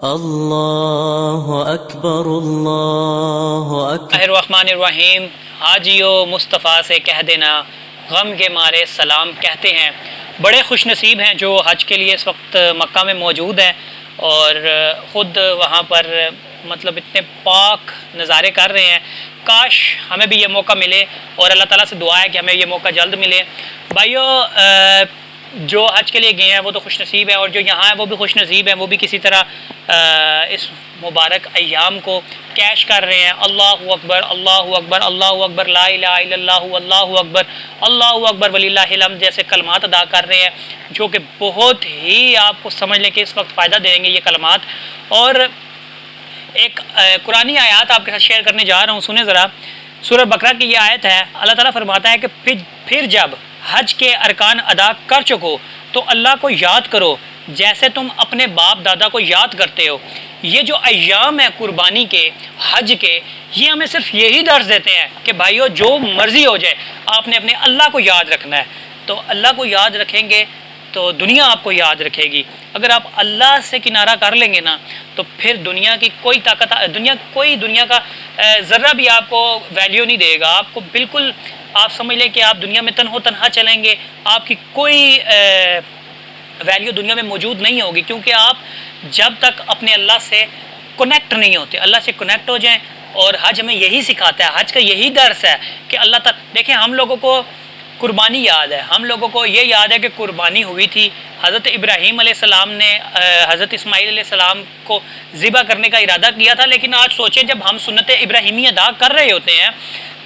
اللہ اکبر اللہ اکبر۔ الرحمن الرحیم۔ حاجیو مصطفیٰ سے کہہ دینا غم کے مارے سلام کہتے ہیں۔ بڑے خوش نصیب ہیں جو حج کے لیے اس وقت مکہ میں موجود ہیں اور خود وہاں پر مطلب اتنے پاک نظارے کر رہے ہیں۔ کاش ہمیں بھی یہ موقع ملے اور اللہ تعالیٰ سے دعا ہے کہ ہمیں یہ موقع جلد ملے۔ بھائیو، جو حج کے لیے گئے ہیں وہ تو خوش نصیب ہیں، اور جو یہاں ہیں وہ بھی خوش نصیب ہیں، وہ بھی کسی طرح اس مبارک ایام کو کیش کر رہے ہیں۔ اللہ اکبر اللہ اکبر اللہ اکبر لا الہ الا اللہ اللہ اکبر اللہ اکبر وللہ الحمد جیسے کلمات ادا کر رہے ہیں، جو کہ بہت ہی آپ کو سمجھ لیں کہ اس وقت فائدہ دیں گے یہ کلمات۔ اور ایک قرآنی آیات آپ کے ساتھ شیئر کرنے جا رہا ہوں، سنیں ذرا۔ سورہ بقرہ کی یہ آیت ہے، اللہ تعالیٰ فرماتا ہے کہ پھر جب حج کے ارکان ادا کر چکو تو اللہ کو یاد کرو جیسے تم اپنے باپ دادا کو یاد کرتے ہو۔ یہ جو ایام ہیں قربانی کے، حج کے، یہ ہمیں صرف یہی درس دیتے ہیں کہ بھائیو جو مرضی ہو جائے آپ نے اپنے اللہ کو یاد رکھنا ہے۔ تو اللہ کو یاد رکھیں گے تو دنیا آپ کو یاد رکھے گی۔ اگر آپ اللہ سے کنارہ کر لیں گے نا تو پھر دنیا کی کوئی طاقت، دنیا کا ذرہ بھی آپ کو ویلیو نہیں دے گا۔ آپ کو بالکل آپ سمجھ لیں کہ آپ دنیا میں تنہا چلیں گے، آپ کی کوئی ویلیو دنیا میں موجود نہیں ہوگی، کیونکہ آپ جب تک اپنے اللہ سے کنیکٹ نہیں ہوتے۔ اللہ سے کنیکٹ ہو جائیں، اور حج ہمیں یہی سکھاتا ہے، حج کا یہی درس ہے کہ اللہ تک دیکھیں۔ ہم لوگوں کو قربانی یاد ہے، ہم لوگوں کو یہ یاد ہے کہ قربانی ہوئی تھی، حضرت ابراہیم علیہ السلام نے حضرت اسماعیل علیہ السلام کو ذبح کرنے کا ارادہ کیا تھا۔ لیکن آج سوچیں جب ہم سنت ابراہیمی ادا کر رہے ہوتے ہیں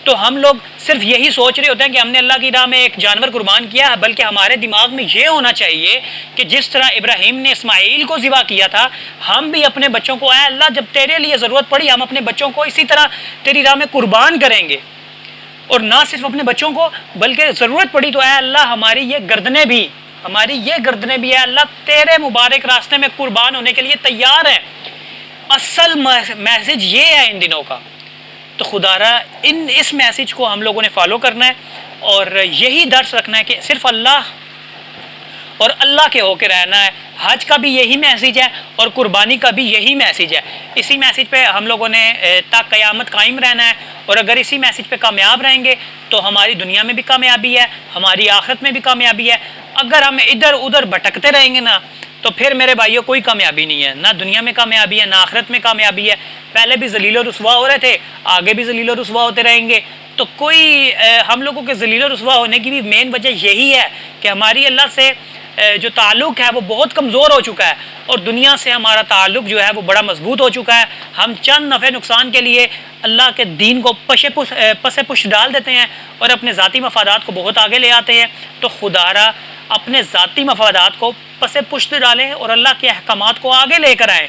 تو ہم لوگ صرف یہی سوچ رہے ہوتے ہیں کہ ہم نے اللہ کی راہ میں ایک جانور قربان کیا ہے، بلکہ ہمارے دماغ میں یہ ہونا چاہیے کہ جس طرح ابراہیم نے اسماعیل کو ذبح کیا تھا، ہم بھی اپنے بچوں کو، اے اللہ جب تیرے لیے ضرورت پڑی ہم اپنے بچوں کو اسی طرح تیری راہ میں قربان کریں گے۔ اور نہ صرف اپنے بچوں کو، بلکہ ضرورت پڑی تو اے اللہ ہماری یہ گردنیں بھی اے اللہ تیرے مبارک راستے میں قربان ہونے کے لیے تیار ہیں۔ اصل میسج یہ ہے ان دنوں کا۔ تو خدا را اس میسج کو ہم لوگوں نے فالو کرنا ہے اور یہی درس رکھنا ہے کہ صرف اللہ اور اللہ کے ہو کے رہنا ہے۔ حج کا بھی یہی میسج ہے اور قربانی کا بھی یہی میسج ہے۔ اسی میسج پہ ہم لوگوں نے تا قیامت قائم رہنا ہے، اور اگر اسی میسج پہ کامیاب رہیں گے تو ہماری دنیا میں بھی کامیابی ہے، ہماری آخرت میں بھی کامیابی ہے۔ اگر ہم ادھر ادھر بھٹکتے رہیں گے نا تو پھر میرے بھائیوں کوئی کامیابی نہیں ہے، نہ دنیا میں کامیابی ہے نہ آخرت میں کامیابی ہے۔ پہلے بھی ذلیل و رسوا ہو رہے تھے، آگے بھی ذلیل و رسوا ہوتے رہیں گے۔ تو کوئی ہم لوگوں کے ذلیل و رسوا ہونے کی بھی مین وجہ یہی ہے کہ ہماری اللہ سے جو تعلق ہے وہ بہت کمزور ہو چکا ہے، اور دنیا سے ہمارا تعلق جو ہے وہ بڑا مضبوط ہو چکا ہے۔ ہم چند نفع نقصان کے لیے اللہ کے دین کو پس پش ڈال دیتے ہیں اور اپنے ذاتی مفادات کو بہت آگے لے آتے ہیں۔ تو خدا را اپنے ذاتی مفادات کو پس پشت ڈالیں اور اللہ کے احکامات کو آگے لے کر آئیں۔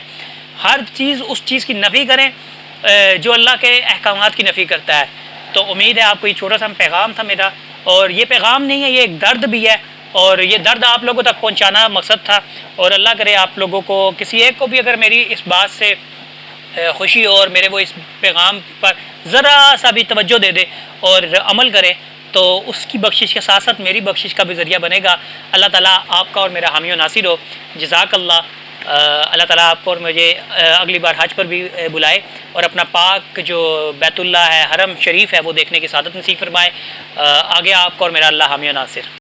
ہر چیز اس چیز کی نفی کریں جو اللہ کے احکامات کی نفی کرتا ہے۔ تو امید ہے آپ کو یہ چھوٹا سا پیغام تھا میرا، اور یہ پیغام نہیں ہے، یہ ایک درد بھی ہے، اور یہ درد آپ لوگوں تک پہنچانا مقصد تھا۔ اور اللہ کرے آپ لوگوں کو کسی ایک کو بھی اگر میری اس بات سے خوشی ہو اور میرے وہ اس پیغام پر ذرا سا بھی توجہ دے دے اور عمل کرے تو اس کی بخشش کے ساتھ ساتھ میری بخشش کا بھی ذریعہ بنے گا۔ اللہ تعالیٰ آپ کا اور میرا حامی و ناصر ہو۔ جزاک اللہ۔ اللہ تعالیٰ آپ کو اور مجھے اگلی بار حج پر بھی بلائے اور اپنا پاک جو بیت اللہ ہے، حرم شریف ہے، وہ دیکھنے کی سعادت نصیب فرمائے۔ آگے آپ کو اور میرا اللہ حامی و ناصر۔